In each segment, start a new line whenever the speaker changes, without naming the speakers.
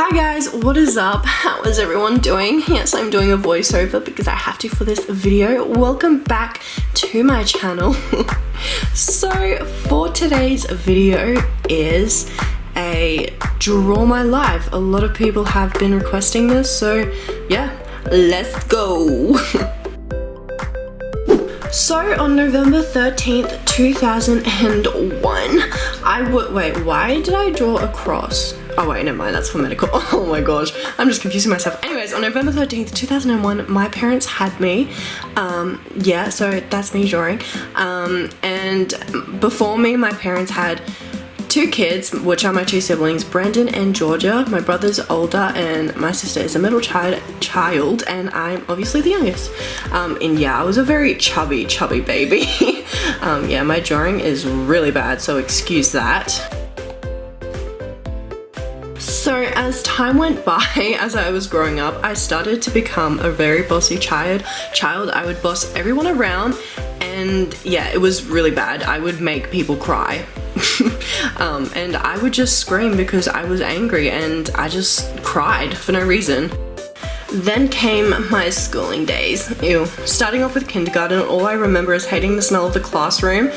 Hi guys, what is up? How is everyone doing? Yes, I'm doing a voiceover because I have to for this video. Welcome back to my channel. So for today's video is a draw my life. A lot of people have been requesting this, so yeah, let's go. So on November 13th, 2001, wait, why did I draw a cross? Oh wait, never mind, that's for medical. Oh my gosh, I'm just confusing myself. Anyways, on November 13th, 2001, my parents had me. Yeah, so that's me drawing. And before me, my parents had two kids, which are my two siblings, Brandon and Georgia. My brother's older and my sister is a middle child, and I'm obviously the youngest. And yeah, I was a very chubby baby. Yeah, my drawing is really bad, so excuse that. So as time went by, as I was growing up, I started to become a very bossy child. I would boss everyone around, and yeah, it was really bad. I would make people cry. And I would just scream because I was angry, and I just cried for no reason. Then came my schooling days. Ew. Starting off with kindergarten, all I remember is hating the smell of the classroom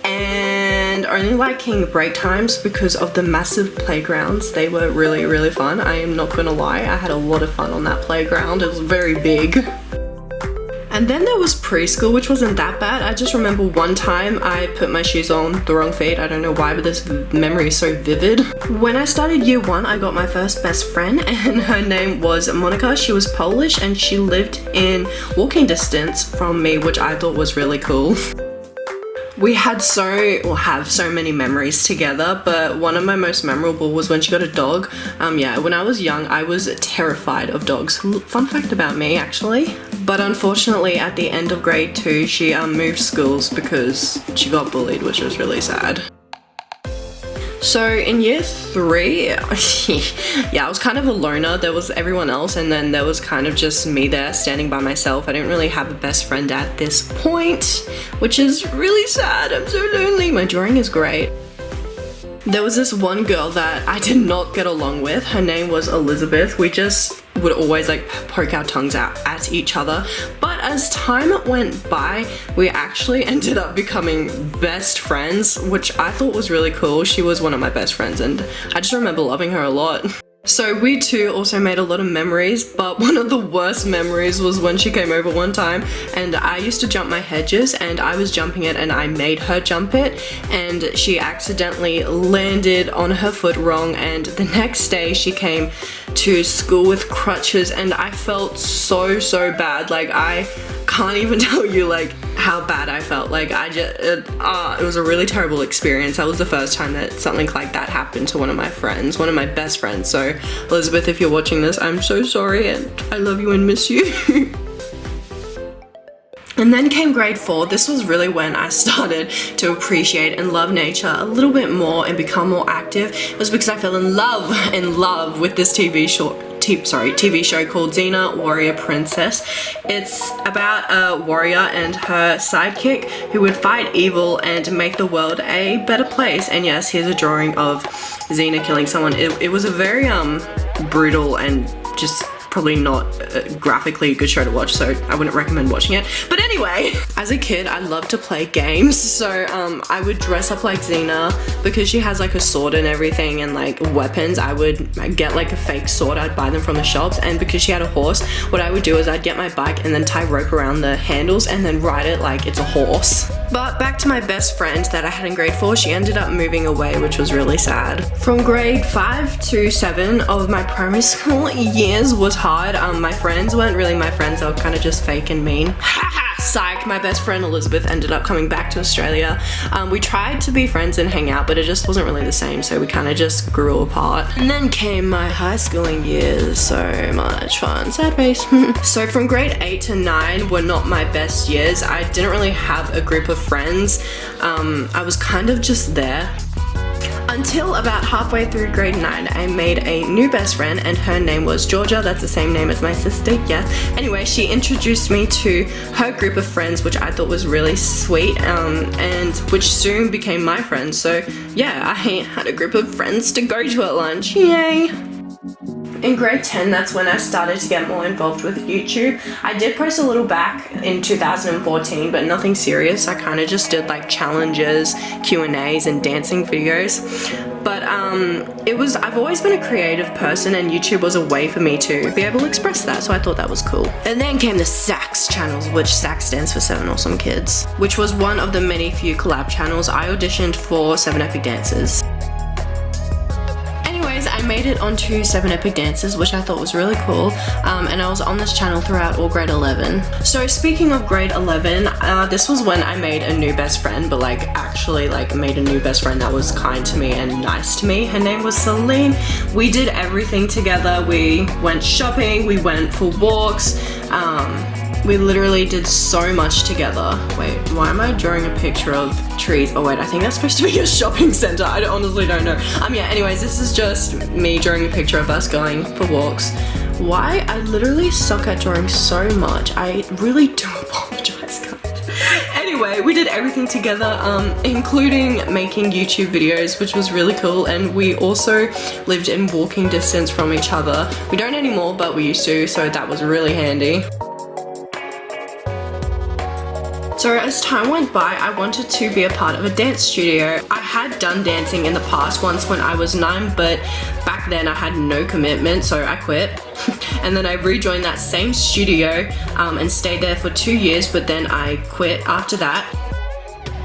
and only liking break times because of the massive playgrounds. They were really fun. I am not gonna lie, I had a lot of fun on that playground. It was very big. And then there was preschool, which wasn't that bad. I just remember one time I put my shoes on the wrong feet. I don't know why, but this memory is so vivid. When I started year one, I got my first best friend, and her name was Monica. She was Polish and she lived in walking distance from me, which I thought was really cool. We had have so many memories together, but one of my most memorable was when she got a dog. Yeah, when I was young, I was terrified of dogs. Fun fact about me, actually. But unfortunately, at the end of grade 2, she moved schools because she got bullied, which was really sad. So in year 3, yeah, I was kind of a loner. There was everyone else, and then there was kind of just me there standing by myself. I didn't really have a best friend at this point, which is really sad. I'm so lonely. My drawing is great. There was this one girl that I did not get along with. Her name was Elizabeth. We just would always like poke our tongues out at each other. But as time went by, we actually ended up becoming best friends, which I thought was really cool. She was one of my best friends, and I just remember loving her a lot. So we two also made a lot of memories, but one of the worst memories was when she came over one time, and I used to jump my hedges, and I was jumping it and I made her jump it, and she accidentally landed on her foot wrong, and the next day she came to school with crutches, and I felt so bad. Like, I can't even tell you like how bad I felt. Like, it was a really terrible experience. That was the first time that something like that happened to one of my friends, one of my best friends. So Elizabeth, if you're watching this, I'm so sorry, and I love you and miss you. And then came grade 4. This was really when I started to appreciate and love nature a little bit more and become more active. It was because I fell in love with this TV show called Xena Warrior Princess. It's about a warrior and her sidekick who would fight evil and make the world a better place. And yes, here's a drawing of Xena killing someone. It was a very brutal and just probably not graphically a good show to watch, so I wouldn't recommend watching it. But anyway, as a kid, I loved to play games, so I would dress up like Xena because she has like a sword and everything and like weapons. I would get like a fake sword. I'd buy them from the shops, and because she had a horse, what I would do is I'd get my bike and then tie rope around the handles and then ride it like it's a horse. But back to my best friend that I had in grade 4, she ended up moving away, which was really sad. From grade 5 to 7 of my primary school years was hard. My friends weren't really my friends, they were kind of just fake and mean. Psych, my best friend Elizabeth ended up coming back to Australia. We tried to be friends and hang out, but it just wasn't really the same, so we kind of just grew apart. And then came my high schooling years. So much fun. Sad face. So from grade 8 to 9 were not my best years. I didn't really have a group of friends. I was kind of just there. Until about halfway through grade 9, I made a new best friend, and her name was Georgia. That's the same name as my sister, yes. Anyway, she introduced me to her group of friends, which I thought was really sweet, and which soon became my friends. So yeah, I had a group of friends to go to at lunch, yay! in grade 10, that's when I started to get more involved with YouTube. I did post a little back in 2014, but nothing serious. I kind of just did like challenges, Q&As, and dancing videos. But I've always been a creative person, and YouTube was a way for me to be able to express that, so I thought that was cool. And then came the SAX channels, which SAX stands for 7 Awesome Kids, which was one of the many few collab channels. I auditioned for 7 Epic Dances. I made it onto 7 Epic Dances, which I thought was really cool, and I was on this channel throughout all grade 11. So speaking of grade 11, this was when I made a new best friend, but like actually like made a new best friend that was kind to me and nice to me. Her name was Celine. We did everything together. We went shopping, we went for walks, we literally did so much together. Wait, why am I drawing a picture of trees? Oh wait, I think that's supposed to be a shopping center. I honestly don't know. Yeah, anyways, this is just me drawing a picture of us going for walks. Why? I literally suck at drawing so much. I really do apologize, guys. Anyway, we did everything together, including making YouTube videos, which was really cool, and we also lived in walking distance from each other. We don't anymore, but we used to, so that was really handy. So as time went by, I wanted to be a part of a dance studio. I had done dancing in the past once when I was 9, but back then I had no commitment, so I quit. And then I rejoined that same studio and stayed there for 2 years, but then I quit after that.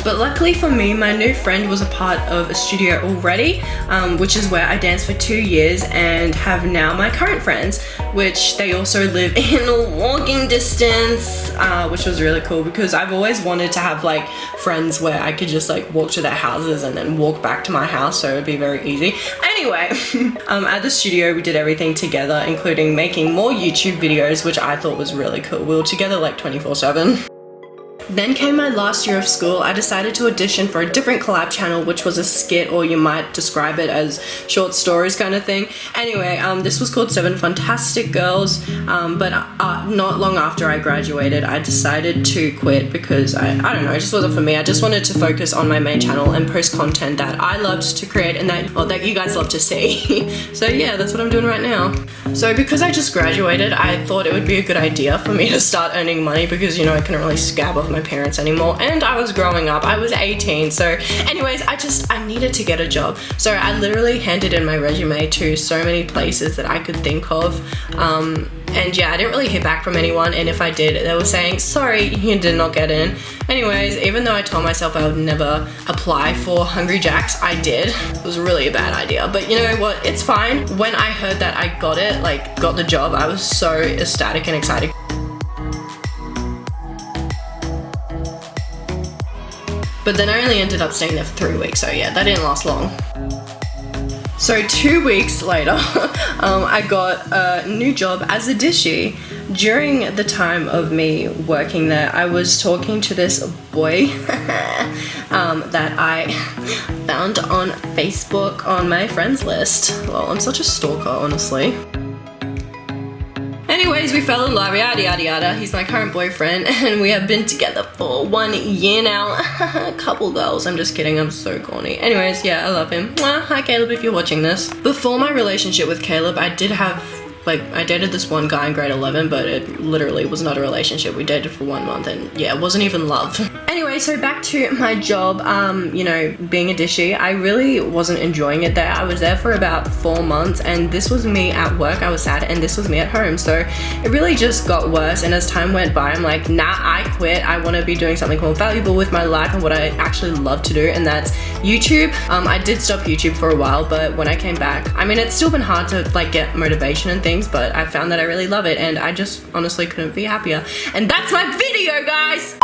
But luckily for me, my new friend was a part of a studio already, which is where I danced for 2 years and have now my current friends, which they also live in walking distance, which was really cool because I've always wanted to have like friends where I could just like walk to their houses and then walk back to my house, so it'd be very easy. Anyway, at the studio we did everything together, including making more YouTube videos, which I thought was really cool. We were together like 24/7. Then came my last year of school. I decided to audition for a different collab channel, which was a skit, or you might describe it as short stories kind of thing. Anyway, this was called 7 Fantastic Girls, but not long after I graduated, I decided to quit because I don't know, it just wasn't for me. I just wanted to focus on my main channel and post content that I loved to create and that you guys love to see. So yeah, that's what I'm doing right now. So because I just graduated, I thought it would be a good idea for me to start earning money because, you know, I couldn't really scab off my parents anymore, and I was growing up. I was 18, so anyways, I needed to get a job. So I literally handed in my resume to so many places that I could think of, and yeah, I didn't really hear back from anyone, and if I did, they were saying, sorry, you did not get in. Anyways, even though I told myself I would never apply for Hungry Jack's, I did. It was really a bad idea, but you know what, it's fine. When I heard that I got it, like got the job, I was so ecstatic and excited. But then I only ended up staying there for 3 weeks, so yeah, that didn't last long. So 2 weeks later, I got a new job as a dishie. During the time of me working there, I was talking to this boy that I found on Facebook on my friends list. Well, I'm such a stalker, honestly. Anyways, we fell in love, yada yada yada. He's my current boyfriend and we have been together for 1 year now. Couple girls, I'm just kidding, I'm so corny. Anyways, yeah, I love him. Mwah. Hi Caleb if you're watching this. Before my relationship with Caleb, I dated this one guy in grade 11, but it literally was not a relationship. We dated for 1 month and yeah, it wasn't even love. Anyway, so back to my job, you know, being a dishie, I really wasn't enjoying it there. I was there for about 4 months and this was me at work, I was sad, and this was me at home. So it really just got worse, and as time went by, I'm like, nah, I quit. I want to be doing something more valuable with my life and what I actually love to do, and that's YouTube. I did stop YouTube for a while, but when I came back, I mean, it's still been hard to like get motivation and things, but I found that I really love it and I just honestly couldn't be happier. And that's my video, guys!